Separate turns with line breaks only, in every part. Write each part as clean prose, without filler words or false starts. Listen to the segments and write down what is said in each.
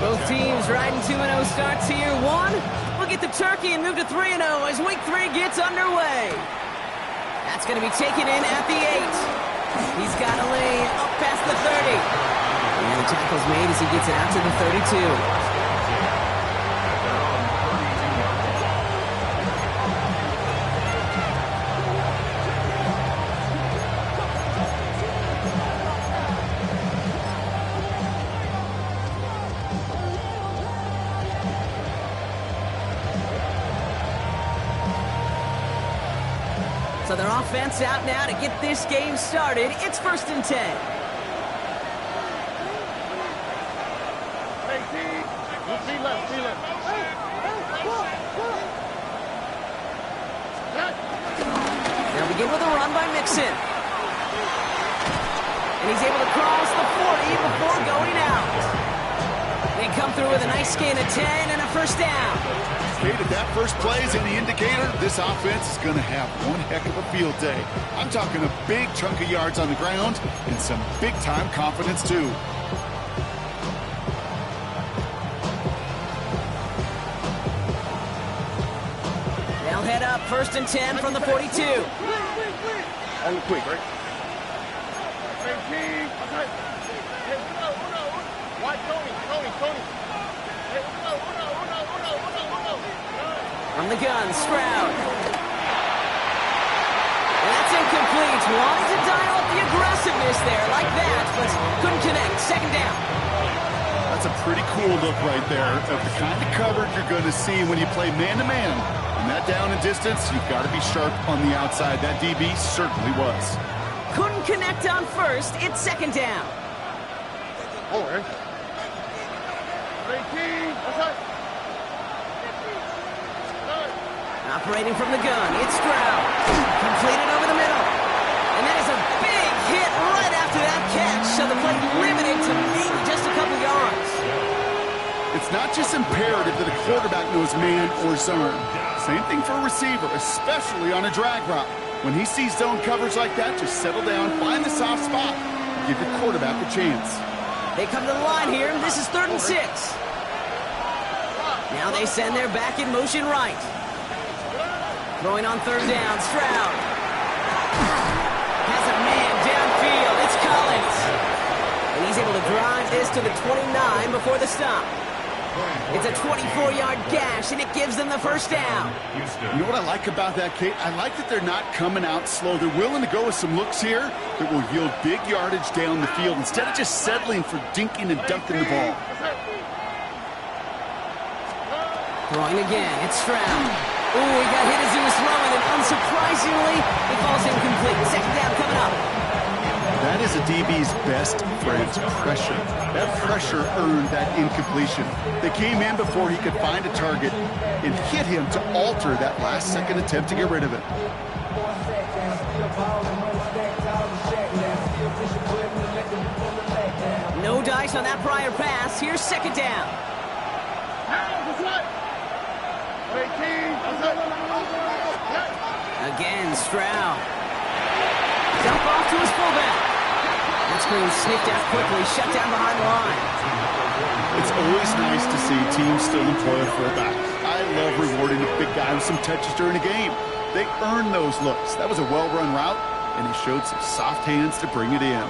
Both teams riding 2-0 starts to year one. We'll get the turkey and move to 3-0 as week 3 gets underway. That's going to be taken in at the 8. He's got a lane up past the 30. And the tackle's made as he gets it out to the 32. So their offense out now to get this game started. It's 1st and 10. They'll begin with a run by Mixon. And he's able to cross the 40 before going out. They come through with a nice gain of 10 and a 1st down.
Kate, if that first play is any indicator, this offense is going to have one heck of a field day. I'm talking a big chunk of yards on the ground and some big-time confidence, too.
They'll head up 1st and 10 from the 42.
On the quick, right?
From the gun, Stroud. That's incomplete. Wanted to dial up the aggressiveness there like that, but couldn't connect. 2nd down.
That's a pretty cool look right there of the kind of coverage you're going to see when you play man-to-man. And that down and distance, you've got to be sharp on the outside. That DB certainly was.
Couldn't connect on 1st. It's 2nd down. Operating from the gun, it's Stroud. Completed over the middle. And that is a big hit right after that catch. So the play limited to maybe just a couple yards.
It's not just imperative that a quarterback knows man or zone. Same thing for a receiver, especially on a drag route. When he sees zone coverage like that, just settle down, find the soft spot, and give your quarterback a chance.
They come to the line here. This is 3rd and 6. Now they send their back in motion right. Throwing on 3rd down, Stroud. Has a man downfield. It's Collins. And he's able to drive this to the 29 before the stop. It's a 24-yard gash, and it gives them the 1st down.
You know what I like about that, Kate? I like that they're not coming out slow. They're willing to go with some looks here that will yield big yardage down the field instead of just settling for dinking and dunking the ball.
Throwing again, it's Stroud. Ooh, he got hit as he was throwing, and unsurprisingly, it falls incomplete. 2nd down coming up.
That is a DB's best friend, pressure. That pressure earned that incompletion. They came in before he could find a target and hit him to alter that last-second attempt to get rid of it.
No dice on that prior pass. Here's 2nd down. Again, Stroud. Dump off to his fullback. That screen sniffed out quickly, shut down behind the line.
It's always nice to see teams still employ a fullback. I love rewarding a big guy with some touches during a game. They earn those looks. That was a well-run route, and he showed some soft hands to bring it in.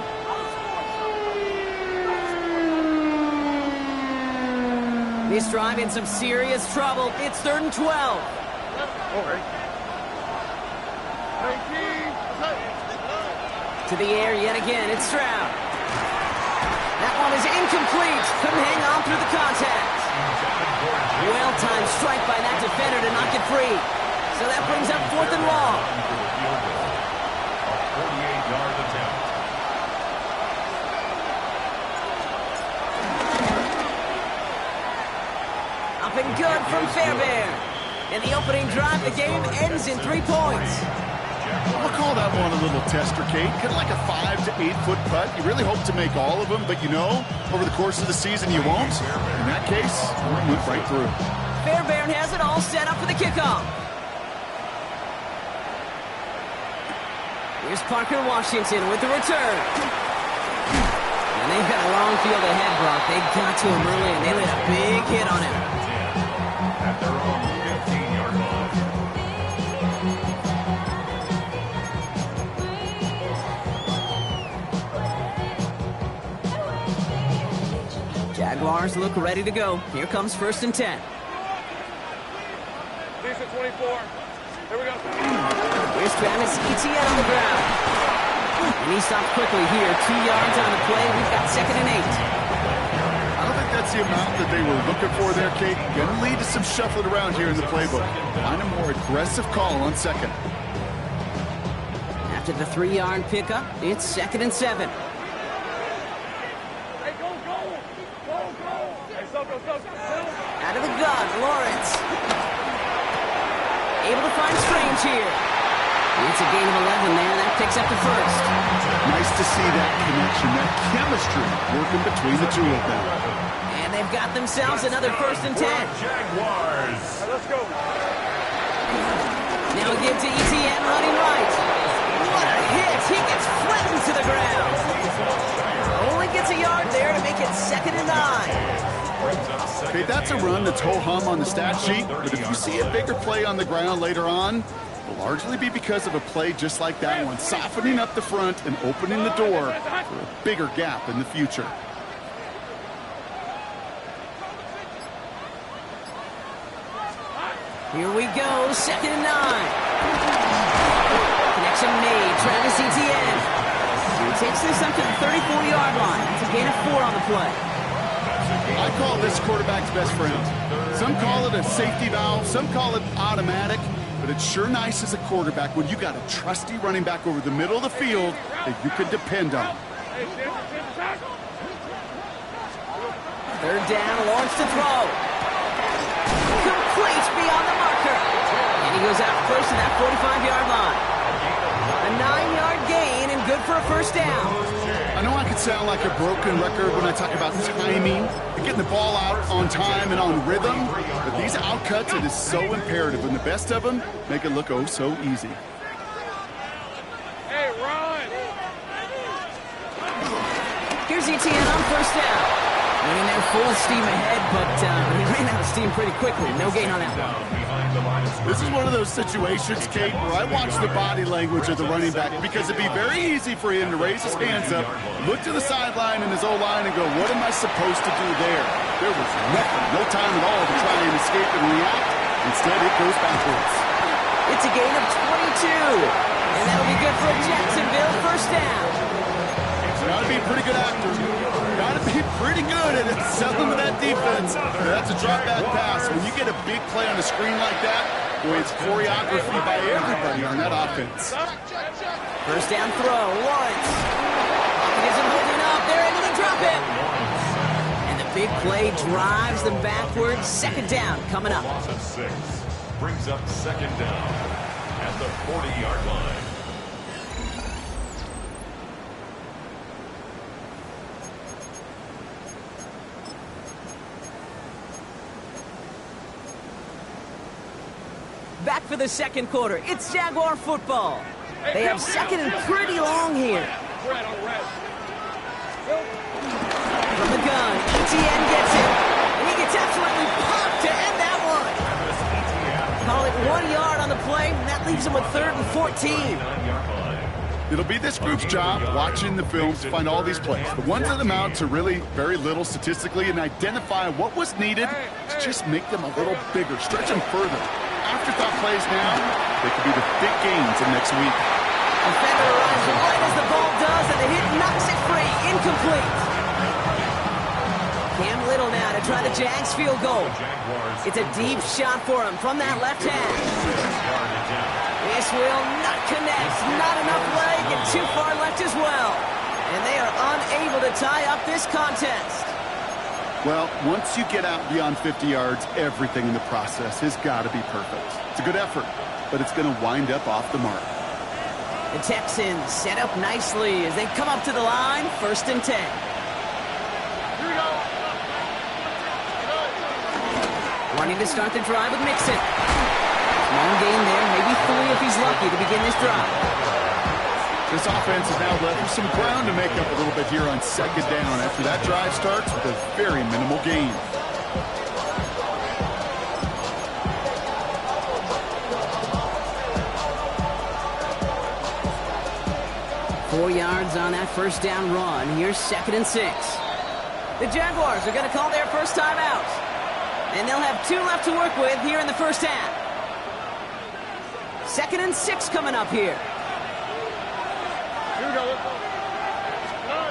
This drive in some serious trouble. It's 3rd and 12. To the air yet again. It's Stroud. That one is incomplete. Couldn't hang on through the contact. Well-timed strike by that defender to knock it free. So that brings up 4th and long.
48-yard attempt.
Up and good from Fairbairn. In the opening drive, the game ends in 3 points.
I'll call that one a little tester, Kate. Kind of like a 5 to 8 foot putt. You really hope to make all of them, but you know, over the course of the season you won't. In that case, it went right through.
Fairbairn has it all set up for the kickoff. Here's Parker Washington with the return. And they've got a long field ahead, Brock. They got to him early, and they laid a Jaguars look ready to go. Here comes 1st and 10.
Decent 24. Here we go.
Here's Travis Etienne on the ground. And he stopped quickly here. 2 yards on the play. We've got 2nd and 8.
I don't think that's the amount that they were looking for there, Kate. Going to lead to some shuffling around here in the playbook. Find a more aggressive call on 2nd.
After the 3-yard pickup, it's 2nd and 7.
Hey, go. Hey, go.
Out of the gun, Lawrence. Able to find Strange here. It's a gain of 11 there. That picks up the 1st.
Nice to see that connection, that chemistry working between the two of them.
And they've got themselves another 1st and 10.
Jaguars. Let's go.
Now give to Etienne running right. What a hit. He gets flattened to the ground. Only gets a yard there to make it 2nd and 9.
Okay, that's a run that's ho-hum on the stat sheet, but if you see a bigger play on the ground later on, it'll largely be because of a play just like that one, softening up the front and opening the door for a bigger gap in the future.
Here we go, 2nd and 9. Connection made, Travis Etienne. He takes this up to the 34-yard line. It's a gain of 4 on the play.
I call this quarterback's best friend. Some call it a safety valve, some call it automatic, but it's sure nice as a quarterback when you got a trusty running back over the middle of the field that you can depend on.
3rd down, Lawrence to throw. Complete beyond the marker. And he goes out close to that 45-yard line. A 9-yard gain and good for a 1st down.
I know I could sound like a broken record when I talk about timing and getting the ball out on time and on rhythm, but these outcuts, it is so imperative, and the best of them make it look oh so easy.
Hey, run!
Here's Etienne on 1st down. Running there full steam ahead, but he ran out of steam pretty quickly. No gain on that one.
This is one of those situations, Kate, where I watch the body language of the running back because it'd be very easy for him to raise his hands up, look to the sideline and his O-line and go, what am I supposed to do there? There was nothing, no time at all to try and escape and react. Instead, it goes backwards.
It's a gain of 22, and that'll be good for a Jacksonville 1st down.
Got to be a pretty good actor. Got to be pretty good at selling to that defense. That's a drop back pass. When you get a big play on the screen like that, boy, it's choreography by everybody on that offense.
1st down throw, Lawrence. Pocket isn't holding up. They're able to drop it. And the big play drives them backwards. 2nd down coming up.
Loss of 6 brings up 2nd down at the 40-yard line.
Back for the 2nd quarter. It's Jaguar football. They have 2nd and pretty long here. From the gun, Etienne gets it. And he gets absolutely popped to end that one. Call it 1 yard on the play, and that leaves him with 3rd and 14.
It'll be this group's job, watching the films, to find all these plays. The ones that amount to really very little statistically and identify what was needed to just make them a little bigger, stretch them further. Afterthought plays now, they could be the big gains in next week.
Defender arrives right as the ball does, and the hit knocks it free. Incomplete. Cam Little now to try the Jags field goal. It's a deep shot for him from that left hand. This will not connect. Not enough leg and too far left as well. And they are unable to tie up this contest.
Well, once you get out beyond 50 yards, everything in the process has got to be perfect. It's a good effort, but it's going to wind up off the mark.
The Texans set up nicely as they come up to the line, 1st and 10.
Here we go.
Wanting to start the drive with Mixon. Long gain there, maybe 3 if he's lucky to begin this drive.
This offense is now left with some ground to make up a little bit here on 2nd down after that drive starts with a very minimal gain. "4 yards on that 1st down run. Here's 2nd and 6.
The Jaguars are going to call their first time out. And they'll have 2 left to work with here in the first half. 2nd and 6 coming up here.
Here we go. Let's go.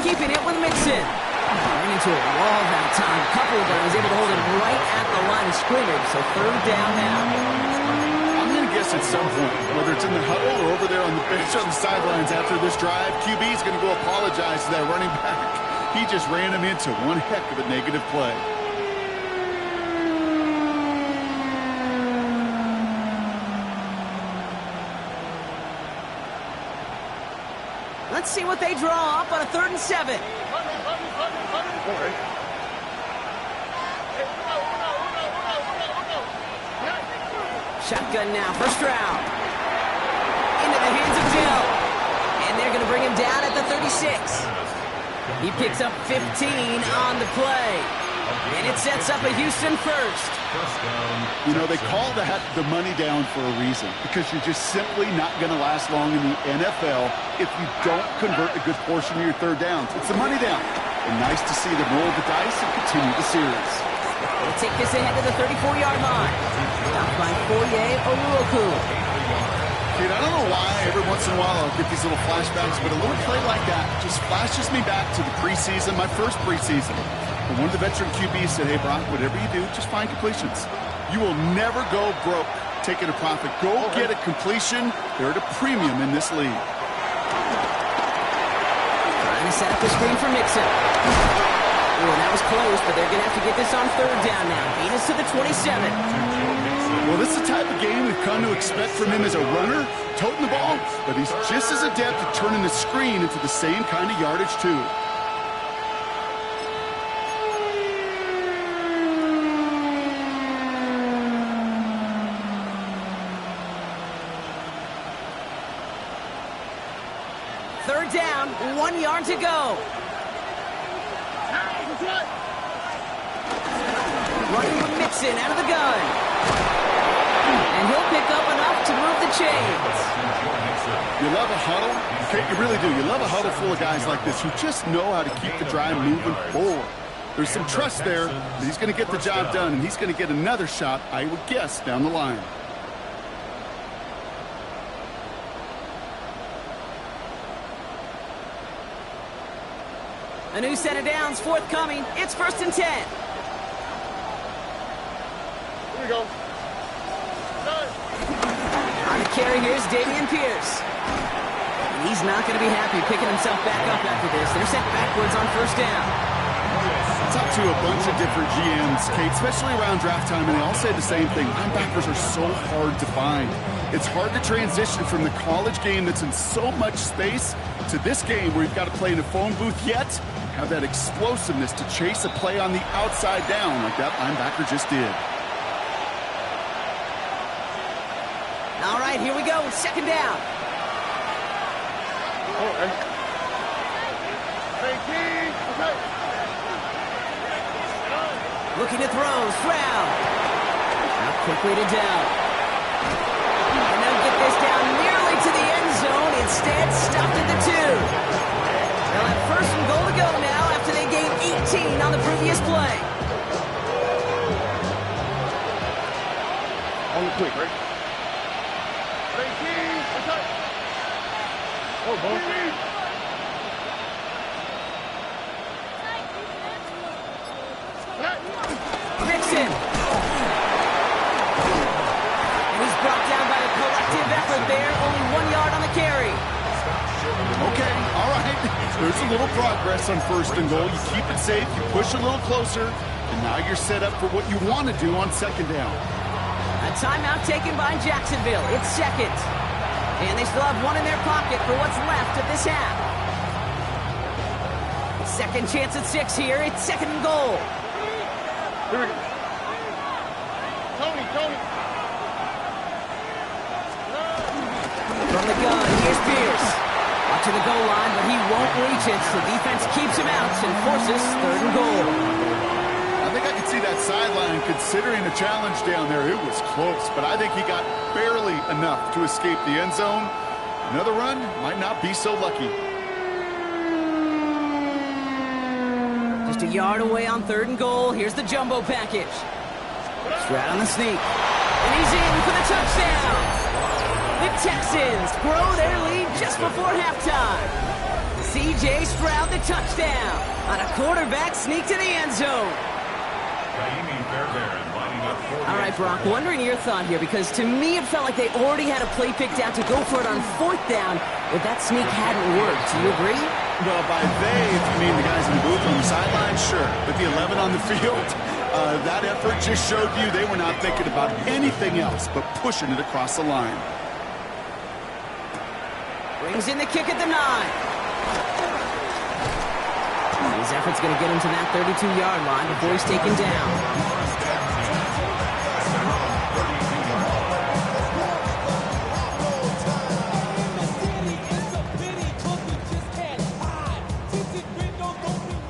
Keeping it with Mixon. Running into a wall that time. A couple of guys able to hold him right at the line of scrimmage. So 3rd down now.
I'm going to guess at some point, whether it's in the huddle or over there on the bench on the sidelines after this drive, QB is going to go apologize to that running back. He just ran him into one heck of a negative play.
Let's see what they draw up on a 3rd and 7. Shotgun now, first round. Into the hands of Jill. And they're going to bring him down at the 36. He picks up 15 on the play. And it sets up a Houston first.
You know, they call that the money down for a reason, because you're just simply not going to last long in the NFL if you don't convert a good portion of your 3rd downs. It's the money down. And nice to see them roll the dice and continue the series.
They take this ahead to the 34-yard line. Stopped by Foye Oluokun.
Dude, I don't know why every once in a while I'll get these little flashbacks, but a little play like that just flashes me back to the preseason, my first preseason. And one of the veteran QBs said, hey, Brock, whatever you do, just find completions. You will never go broke taking a profit. Go get a completion. They're at a premium in this league.
Trying to set up the screen for Mixon. Oh, that was close, but they're going to have to get this on 3rd down now. Gain is to the 27.
Well, this is the type of game we've come to expect from him as a runner, toting the ball, but he's just as adept at turning the screen into the same kind of yardage, too.
Third down, 1 yard to go. Running with Mixon out of the gun. And he'll pick up enough to move the chains.
You love a huddle? Okay, you really do. You love a huddle full of guys like this who just know how to keep the drive moving forward. There's some trust there that he's going to get the job done, and he's going to get another shot, I would guess, down the line.
A new set of downs forthcoming. It's 1st and 10.
Here we go.
On the carry, here's Dameon Pierce. And he's not going to be happy picking himself back up after this. They're sent backwards on 1st down.
I talked to a bunch of different GMs, Kate, especially around draft time, and they all say the same thing. Linebackers are so hard to find. It's hard to transition from the college game that's in so much space to this game where you've got to play in a phone booth, yet have that explosiveness to chase a play on the outside down like that linebacker just did.
All right, here we go. 2nd down. Looking to throw. Stroud. Now quickly to down. And they'll get this down nearly to the end zone. Instead, stopped at the 2. They'll have 1st and goal to go now after they gained 18 on the previous play.
On the quick, right? Oh, boy.
Mixon. And he's brought down by a collective effort there. Only 1 yard on the carry.
Okay, all right. There's a little progress on 1st and goal. You keep it safe, you push a little closer, and now you're set up for what you want to do on 2nd down.
A timeout taken by Jacksonville. It's 2nd. And they still have 1 in their pocket for what's left of this half. 2nd chance at 6 here. It's 2nd and goal.
Here we go. Tony.
From the gun, here's Pierce. To the goal line, but he won't reach it, so defense keeps him out and forces 3rd and goal.
I think I could see that sideline considering a challenge down there. It was close, but I think he got barely enough to escape the end zone. Another run might not be so lucky.
Just a yard away on 3rd and goal. Here's the jumbo package. Stroud on the sneak. And he's in for the touchdown. The Texans grow their lead just before halftime. C.J. Stroud, the touchdown on a quarterback sneak to the end zone. All right, Brock, wondering your thought here, because to me it felt like they already had a play picked out to go for it on 4th down if that sneak hadn't worked. Do you agree?
Well, by they, if you mean the guys in the booth on the sideline, sure. But the 11 on the field, that effort just showed you they were not thinking about anything else but pushing it across the line.
Brings in the kick at the 9. His effort's going to get him to that 32-yard line before he's taken down.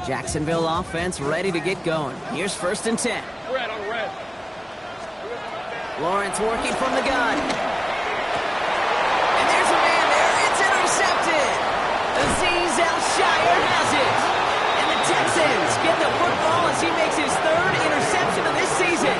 Jacksonville offense ready to get going. Here's 1st and 10.
Red on red.
Lawrence working from the gun. And there's a man there. It's intercepted. Azeez Al-Shaair has it. And the Texans get the football as he makes his 3rd interception of this season.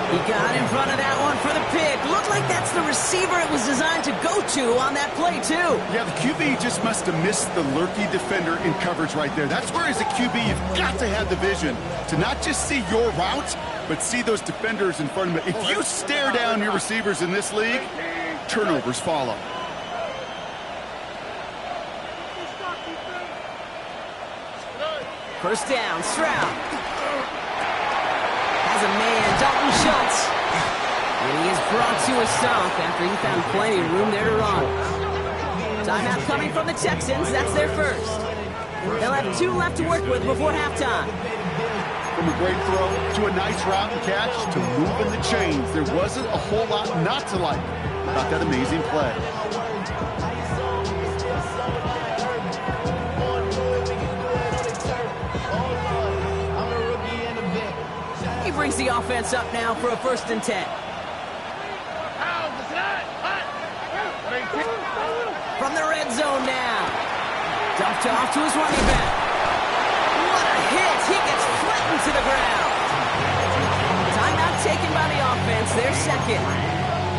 He got in front of that one for the pick. Looked like that's the receiver it was designed to go to on that play, too.
Yeah, the QB just must have missed the lurky defender in coverage right there. That's where, as a QB, you've got to have the vision to not just see your route, but see those defenders in front of you. If you stare down your receivers in this league, turnovers follow.
First down, Stroud. Has a man, Dalton Schultz. And he is brought to a stop after he found plenty of room there to run. Timeout coming from the Texans. That's their first. They'll have 2 left to work with before halftime.
From a great throw to a nice route and catch to moving the chains, there wasn't a whole lot not to like about that amazing play.
He brings the offense up now for a 1st and 10. From the red zone now. Dumped off to his running back. What a hit. He gets flattened to the ground. Timeout taken by the offense. Their 2nd.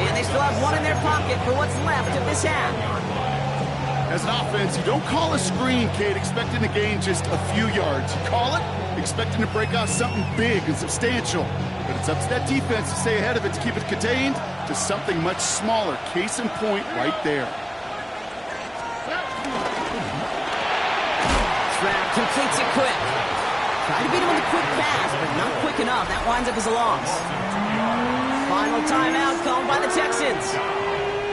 And they still have 1 in their pocket for what's left of this half.
As an offense, you don't call a screen, Kate, expecting to gain just a few yards. You call it expecting to break out something big and substantial. But it's up to that defense to stay ahead of it, to keep it contained to something much smaller. Case in point right there.
Stroud completes it quick. Try to beat him with a quick pass, but not quick enough. That winds up as a loss. Final timeout called by the Texans.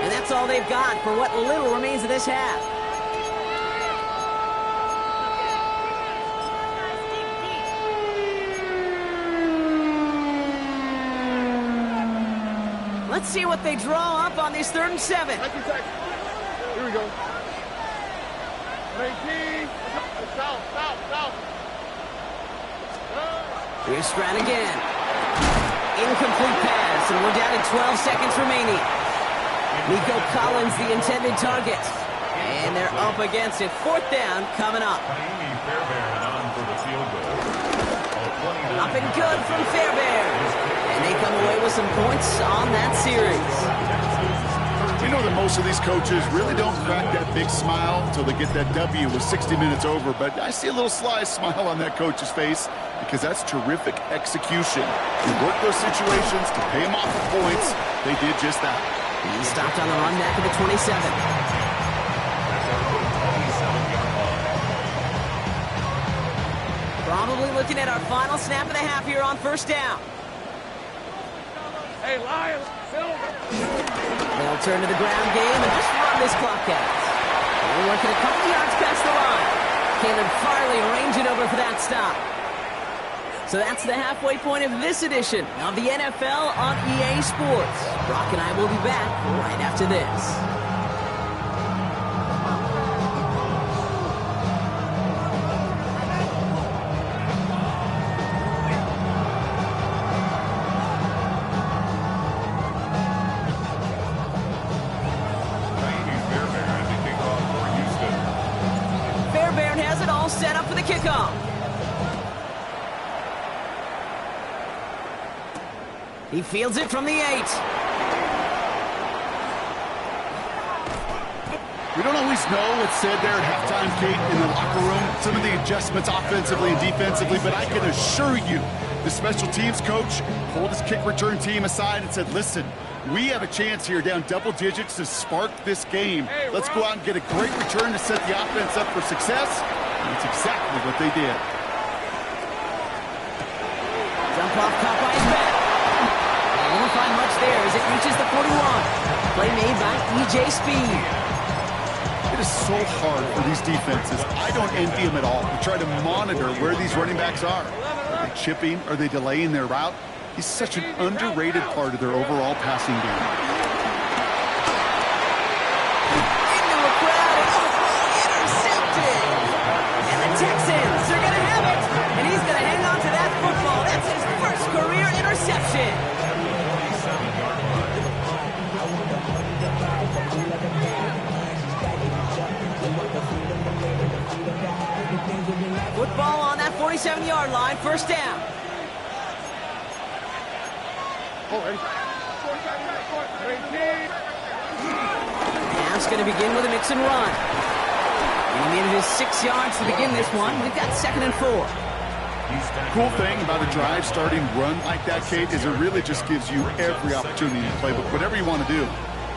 And that's all they've got for what little remains of this half. Let's see what they draw up on this 3rd and 7.
Here we go. 19. South.
Here's Stroud again. Incomplete pass, and we're down to 12 seconds remaining. Nico Collins, the intended target. And they're up against it. 4th down coming up. Up and good from Fairbairn. And they come away with some points on that series.
You know that most of these coaches really don't crack that big smile until they get that W with 60 minutes over. But I see a little sly smile on that coach's face because that's terrific execution. You work those situations to pay them off the points. They did just that.
He stopped on the run back of the 27. Probably looking at our final snap of the half here on 1st down.
Hey, Lions, Silver.
They'll turn to the ground game and just run this clock out. They're working a couple yards past the line. Caleb Farley ranging over for that stop. So that's the halfway point of this edition of the NFL on EA Sports. Brock and I will be back right after this. Fairbairn has it all set up for the kickoff. He fields it from the 8.
We don't always know what's said there at halftime, Kate, in the locker room, some of the adjustments offensively and defensively, but I can assure you the special teams coach pulled his kick return team aside and said, listen, we have a chance here down double digits to spark this game. Let's go out and get a great return to set the offense up for success. And that's exactly what they did.
Jump off caught by his back. They won't find much there as it reaches the 41. Play made by E.J. Speed.
It is so hard for these defenses. I don't envy them at all to try to monitor where these running backs are. Are they chipping? Are they delaying their route? He's such an underrated part of their overall passing game.
Into a crowd and intercepted. And the Texans are going to have it. And he's going to hang on to that football. That's his first career interception. Football on that 47-yard line, first down. Half's going to begin with a mix and run. He needed his 6 yards to begin this one. We've got 2nd and 4.
Cool thing about a drive starting run like that, Kate, is it really just gives you every opportunity to play with whatever you want to do.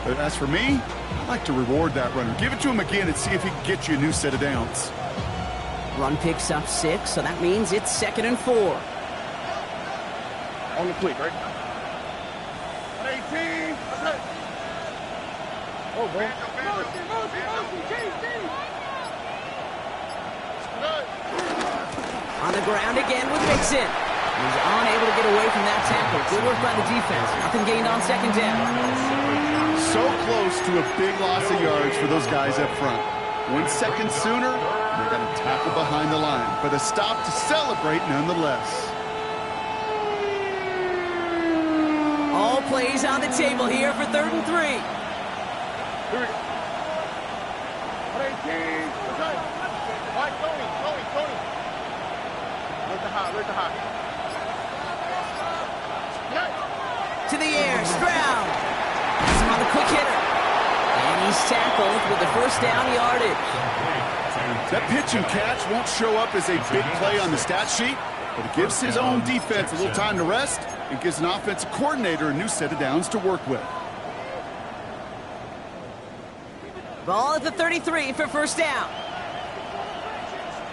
But as for me, I like to reward that runner. Give it to him again and see if he can get you a new set of downs.
Run picks up 6, so that means it's 2nd and 4.
On the quick, right? 18. Oh, bro.
On the ground again with Mixon. He's unable to get away from that tackle. Good work by the defense. Nothing gained on 2nd down.
So close to a big loss of yards for those guys up front. 1 second sooner, they're going to tackle behind the line. But a stop to celebrate nonetheless.
All plays on the table here for 3rd and 3.
Here we go. 18. All right, Tony. Where's the high?
To the air, Stroud. Has him on the quick hitter. And he's tackled with the first down yardage.
That pitch and catch won't show up as a big play on the stat sheet, but it gives his own defense a little time to rest and gives an offensive coordinator a new set of downs to work with.
Ball at the 33 for first down.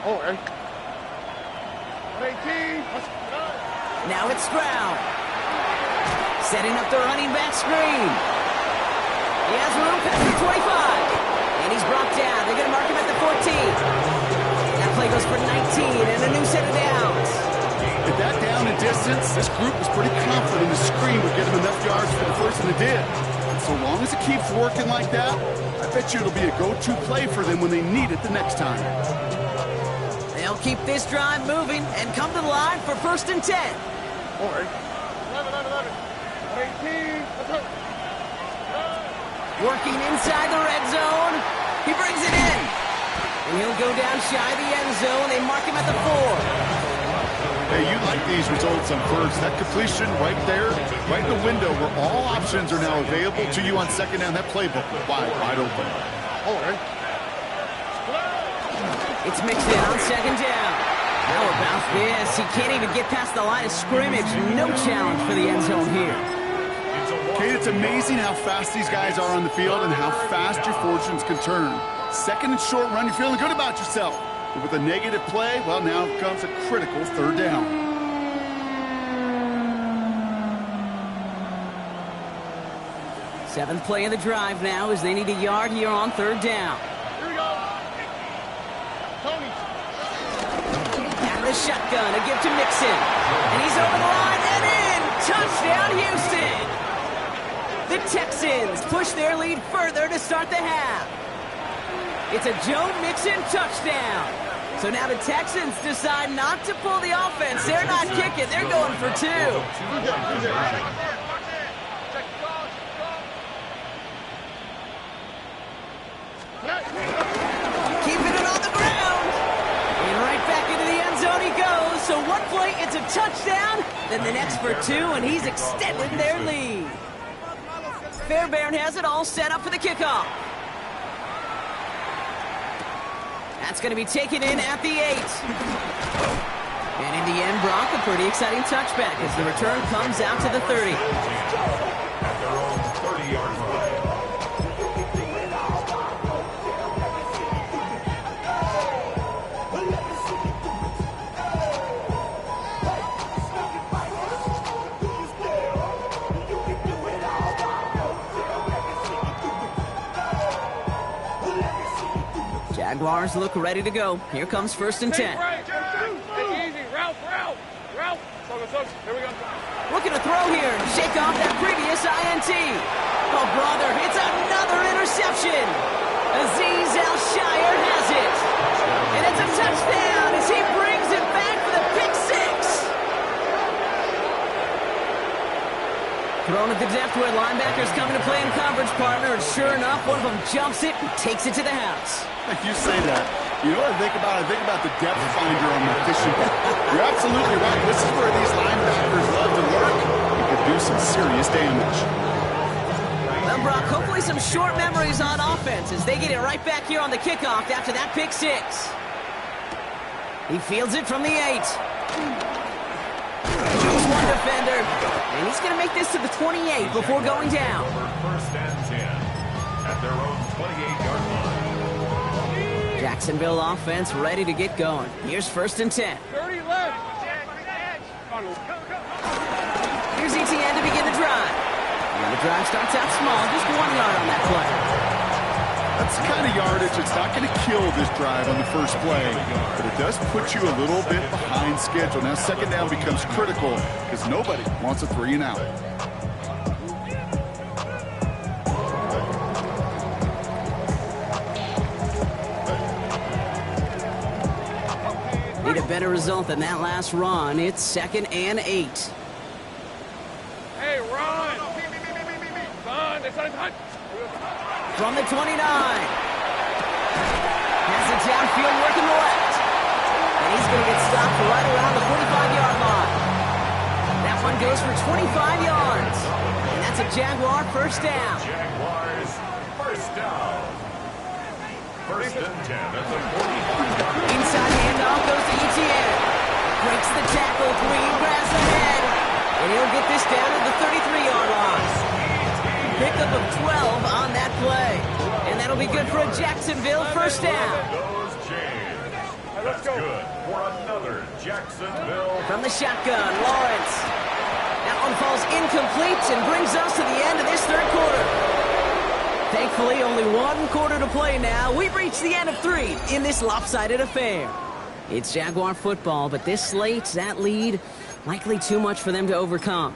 Oh, hey. 18.
Now it's Stroud. Setting up the running back screen. He has room past the 25. And he's brought down. They're going to mark him at the 14. That play goes for 19 and a new set of downs.
At that down and distance, this group was pretty confident the screen would get him enough yards for the first, and it did. And so long as it keeps working like that, I bet you it'll be a go-to play for them when they need it the next time.
They'll keep this drive moving and come to the line for 1st and 10.
All right. 18.
Working inside the red zone. He brings it in. And he'll go down shy of the end zone. They mark him at the 4.
Hey, you like these results on first. That completion right there, right in the window where all options are now available to you on 2nd down. That playbook wide open.
All right.
It's mixed in on 2nd down. How about this? He can't even get past the line of scrimmage. No challenge for the end zone here.
Kate, it's amazing how fast these guys are on the field and how fast your fortunes can turn. 2nd and short run, you're feeling good about yourself. But with a negative play, well, now comes a critical 3rd down.
Seventh play of the drive now as they need a yard here on 3rd down.
Here we go. Tony.
Out of the shotgun, a give to Mixon. And he's over the line and in. Touchdown, Houston. The Texans push their lead further to start the half. It's a Joe Mixon touchdown. So now the Texans decide not to pull the offense. They're not kicking. They're going for 2. Keeping it on the ground. And right back into the end zone he goes. So one play, it's a touchdown. Then the next for 2, and he's extended their lead. Fairbairn has it all set up for the kickoff. That's going to be taken in at the 8. And in the end, Brock, a pretty exciting touchback as the return comes out to the 30.
At their own 30-yard line.
Jaguars look ready to go. Here comes 1st and 10.
Easy. Route. Here we go.
Looking to throw here and shake off that previous INT. Oh, brother, it's another interception. Azeez Al-Shire has it. And it's a touchdown as he brings it back for the pick 6. Thrown at the depth where linebackers coming to play in coverage, partner. And sure enough, one of them jumps it and takes it to the house.
You say that. You know what I think about? I think about the depth finder on my fishing boat. You're absolutely right. This is where these linebackers love to lurk. You could do some serious damage.
Well, Brock, hopefully some short memories on offense as they get it right back here on the kickoff after that pick 6. He fields it from the 8. Choose one defender. And he's going to make this to the 28 before going down.
Over 1st and 10 at their own 28-yard line.
Jacksonville offense ready to get going. Here's 1st and 10.
30 left.
Here's ETN to begin the drive. And the drive starts out small, just 1 yard on that play.
That's the kind of yardage that's not going to kill this drive on the first play, but it does put you a little bit behind schedule. Now 2nd down becomes critical because nobody wants a 3 and out.
Need a better result than that last run. It's 2nd and 8.
Hey, run. Son, it's on touch.
From the 29. Has it downfield working the left. And he's going to get stopped right around the 45-yard line. That one goes for 25 yards. And that's a Jaguar 1st down.
Jaguars 1st down. 1st and 10 at the 40.
Inside handoff goes to ETN. Breaks the tackle. Green grabs the head. And he'll get this down to the 33-yard line. Pickup of 12 on that play. And that'll be good for a Jacksonville 1st down.
Goes James. That's good for another Jacksonville.
From the shotgun, Lawrence. That one falls incomplete and brings us to the end of this 3rd quarter. Thankfully, only 1 quarter to play now. We've reached the end of 3 in this lopsided affair. It's Jaguar football, but this slate, that lead, likely too much for them to overcome.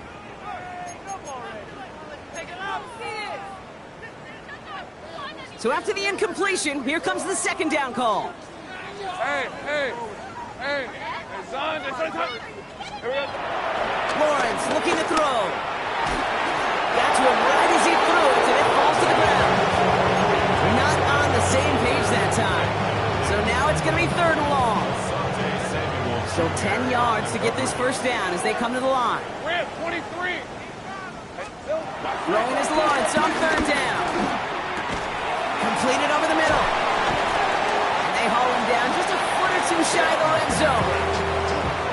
So after the incompletion, here comes the 2nd down call.
Hey, son, it's on touch. Here we go.
Lawrence looking to throw. Got to him right as he threw it, and it falls to the ground. Not on the same page that time. So now it's going to be 3rd and long. So 10 yards to get this 1st down as they come to the line.
Grant, 23.
Throwing is Lawrence on 3rd down. Completed over the middle. And they haul him down just a foot or 2 shy of the red zone.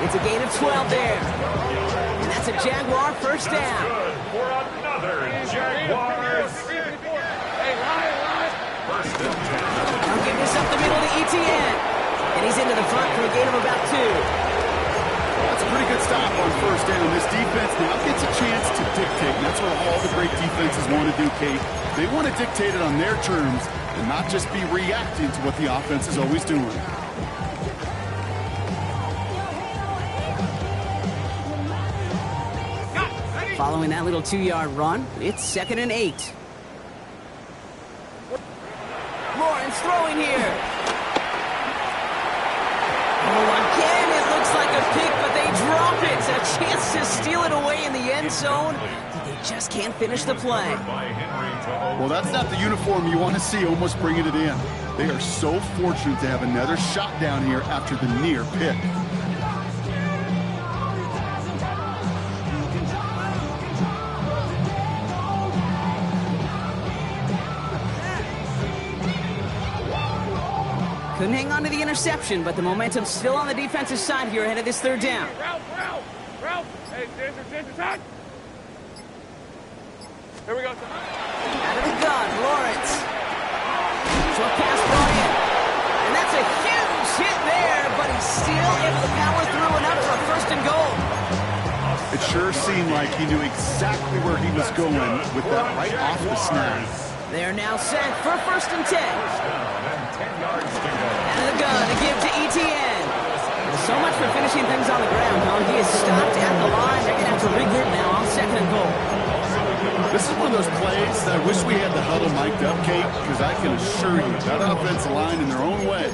It's a gain of 12 there. And that's a Jaguar 1st down.
Good for another Jaguars.
Hey, line.
1st and 10.
I'll give this up the middle to ETN. And he's into the front for a gain of about 2.
That's a pretty good stop on 1st down. This defense now gets a chance to dictate, and that's what all the great defenses want to do, Kate. They want to dictate it on their terms and not just be reacting to what the offense is always doing.
Following that little 2-yard run, it's 2nd and 8. Lawrence throwing here. Oh, again, it looks like a pick, but they drop it. A chance to steal it away in the end zone. They just can't finish the play.
Well, that's not the uniform you want to see almost bringing it in. They are so fortunate to have another shot down here after the near pick.
Couldn't hang on to the interception, but the momentum's still on the defensive side here ahead of this third down.
Ralph! Hey, Dancer, time! Here we go.
Out of the gun, Lawrence. Short pass brought in. And that's a huge hit there, but he's still able to power through enough for a first and goal.
It sure seemed like he knew exactly where he was going with that right off the snap.
They're now set for first and 10. Out of the gun to give to ETN. So much for finishing things on the ground, huh? He is stopped at the line. They're going to have to regroup now on second and goal.
This is one of those plays that I wish we had the huddle mic'd up, Kate, because I can assure you that offensive line in their own way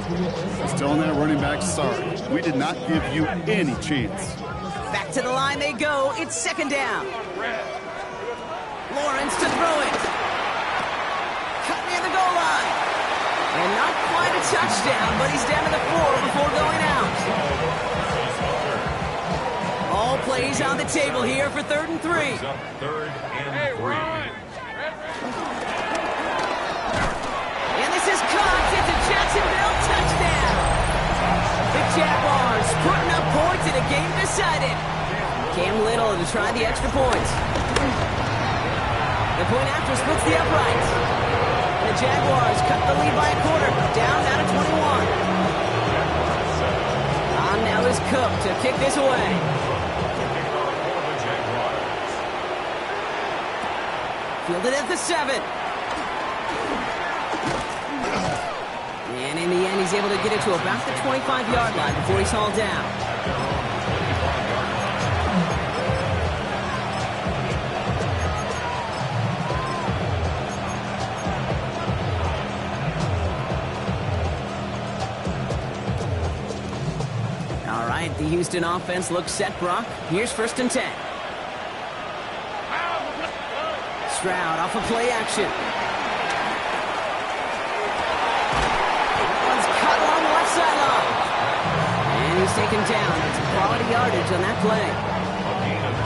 is telling that running back, sorry, we did not give you any chance.
Back to the line they go. It's second down. Lawrence to throw it. Cut near the goal line. And not quite a touchdown, but he's down to the 4 before going out. All plays on the table here for third and 3.
Third and 3.
And this is caught. It's a Jacksonville touchdown. The Jaguars putting up points in a game decided. Cam Little to try the extra point. The point after splits the uprights. And the Jaguars cut the lead by a quarter. Down now to 21. On now is Cook to kick this away. Fielded at the 7. And in the end, he's able to get it to about the 25-yard line before he's hauled down. All right, the Houston offense looks set, Brock. Here's first and 10. Stroud off of play action. One's cut along the left sideline. And he's taken down. It's quality yardage on that play.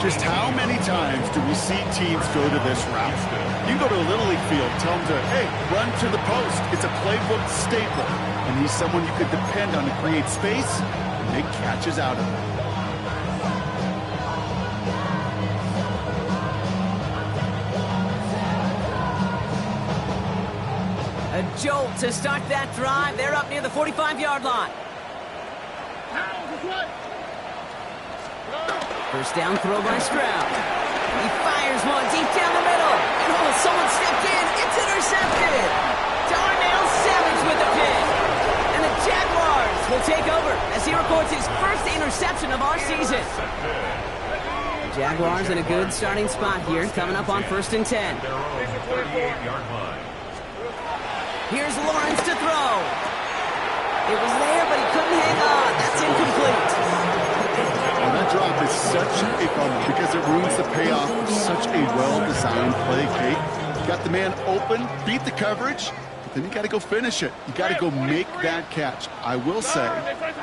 Just how many times do we see teams go to this route? You go to a Little League field, tell them to, hey, run to the post. It's a playbook staple. And he's someone you could depend on to create space and make catches out of it.
A jolt to start that drive. They're up near the 45-yard line. First down throw by Stroud. He fires one deep down the middle. And oh, someone stepped in. It's intercepted. Darnell Savage with the pick. And the Jaguars will take over as he records his first interception of our season. The Jaguars in a good starting spot here, coming up on first and 10.
Their own 38-yard line.
Here's Lawrence to throw. It was there, but he couldn't hang on. That's incomplete.
And that drop is such a bummer because it ruins the payoff of such a well-designed play, Kate. You got the man open, beat the coverage, but then you got to go finish it. You got to go make that catch. I will say,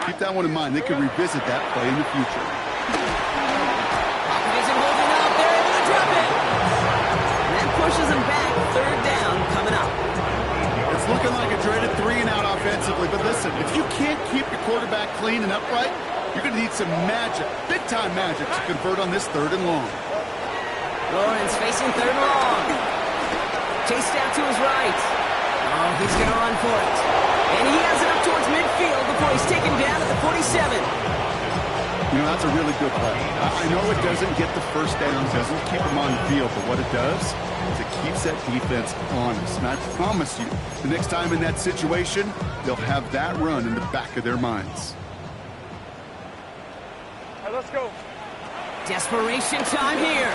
keep that one in mind. They can revisit that play in the future.
Pocket isn't holding up. They're able to drop it. And that pushes him back. Third down coming up.
It's looking like a dreaded 3-and-out offensively, but listen, if you can't keep your quarterback clean and upright, you're going to need some magic, big-time magic, to convert on this third and long.
Lawrence facing third and long. Chased out to his right. Oh, he's going to run for it. And he has it up towards midfield before he's taken down at the 47.
You know, that's a really good play. I know it doesn't get the first down, doesn't keep him on the field, but what it does is it keeps that defense honest. And I promise you, the next time in that situation, they'll have that run in the back of their minds.
Hey, let's go.
Desperation time here.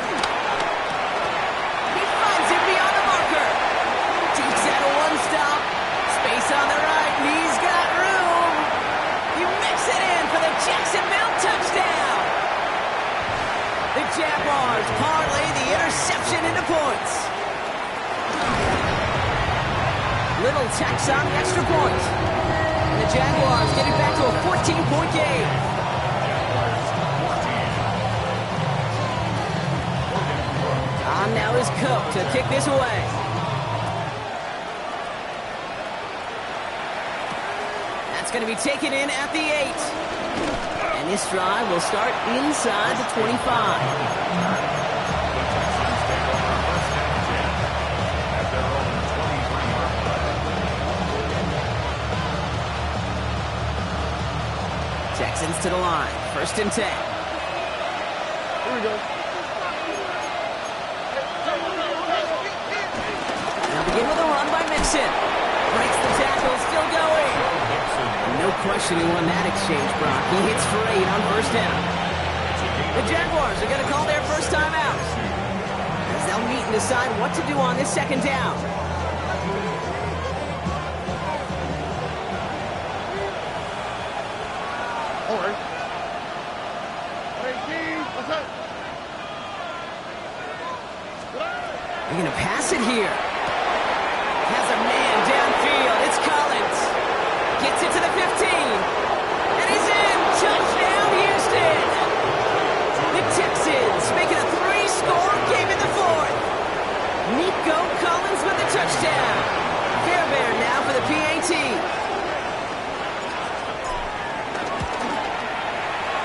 He finds it beyond the marker. Takes out a one-stop. Space on the right. He's got room. He makes it in for the Jacksonville touchdown. The Jaguars parlay the interception into points. Little tacks on the extra point. And the Jaguars get it back to a 14-point game. On now is Cook to kick this away. That's going to be taken in at the 8. And this drive will start inside the 25.
The Texans take over first and 10 at their own 23-yard line.
Texans to the line. First and 10.
Here we go.
Now begin with a run by Mixon. Breaks the tackle, still going. No question who won that exchange, Brock. He hits for 8 on first down. The Jaguars are going to call their first time out, as they'll meet and decide what to do on this second down.
All right. Hey, King, what's up?
They're going to pass it here. Has a man downfield. It's Collins. Gets it to the 15. And he's in. Touchdown, Houston. The Texans make it a 3-score game in the fourth. Nico Collins with the touchdown. Fairbairn now for the PAT.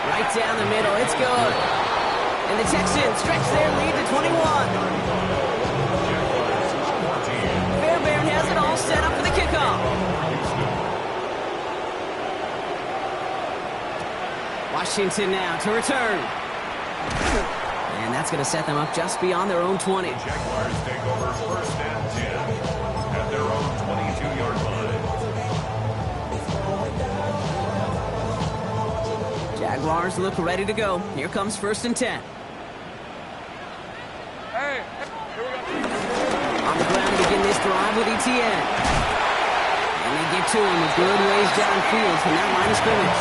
Right down the middle. It's good. And the Texans stretch their lead to 21. Fairbairn has it all set up for the kickoff. Washington now to return. And that's going to set them up just beyond their own 20.
Jaguars take over first and 10 at their own 22-yard line.
Jaguars look ready to go. Here comes first and 10.
Hey, here we go.
On the ground to begin this drive with Etienne. And they get to him a good ways downfield from that line of scrimmage.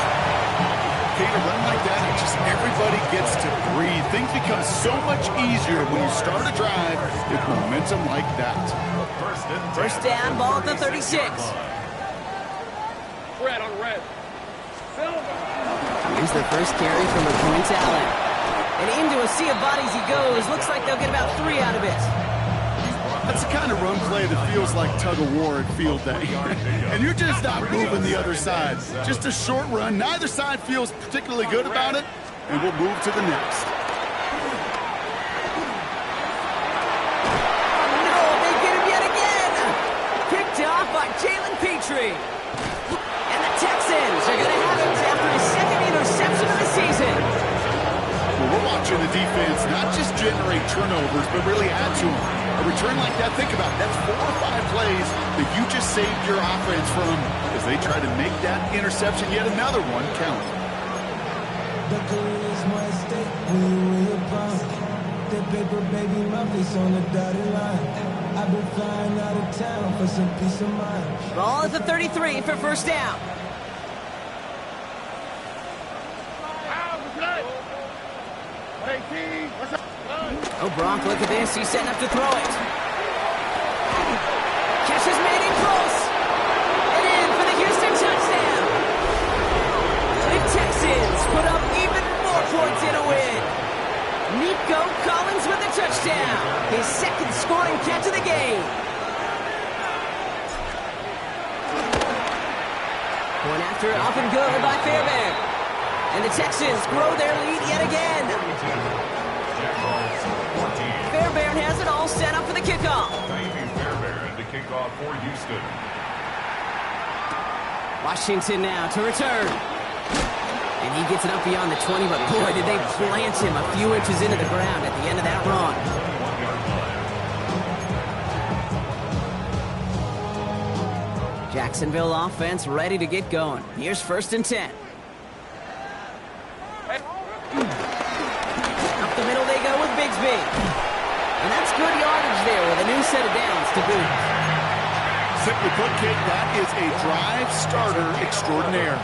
Okay, to run like that, it just everybody gets to breathe. Things become so much easier when you start a drive with momentum like that.
First down, ball at the 36.
Red on red. Silver.
Here's the first carry from LaQuint Allen. And into a sea of bodies he goes. Looks like they'll get about 3 out of it.
That's the kind of run play that feels like tug-of-war at field day. And you're just not moving the other side. Just a short run. Neither side feels particularly good about it, and we'll move to the next.
Oh, no, they get him yet again. Picked off by Jalen Petrie. And the Texans are going to have it after his second interception of the season.
Well, we're watching the defense not just generate turnovers, but really add to them. A return like that, think about it, that's 4 or 5 plays that you just saved your offense from as they try to make that interception, yet another one, count.
The career is more at stake when you win your prime. That paper, baby, my face on the dotted line. I've been flying out of town for some peace of mind.
Ball at the 33 for first down.
Hey, King, what's up?
Oh, Brock, look at this. He's setting up to throw it. Catch is made in close. And in for the Houston touchdown. The Texans put up even more points in a win. Nico Collins with the touchdown. His second scoring catch of the game. Point after up and good by Fairbairn. And the Texans grow their lead yet again. Fairbairn has it all set up for the kickoff.
Davey Fairbairn to kick off for Houston.
Washington now to return. And he gets it up beyond the 20, but boy, did they plant him a few inches into the ground at the end of that run.
21-yard line.
Jacksonville offense ready to get going. Here's first and 10. Up the middle they go with Bigsby. And that's good yardage there with a new set of downs to boot.
Simply put, Kate, that is a drive starter extraordinaire.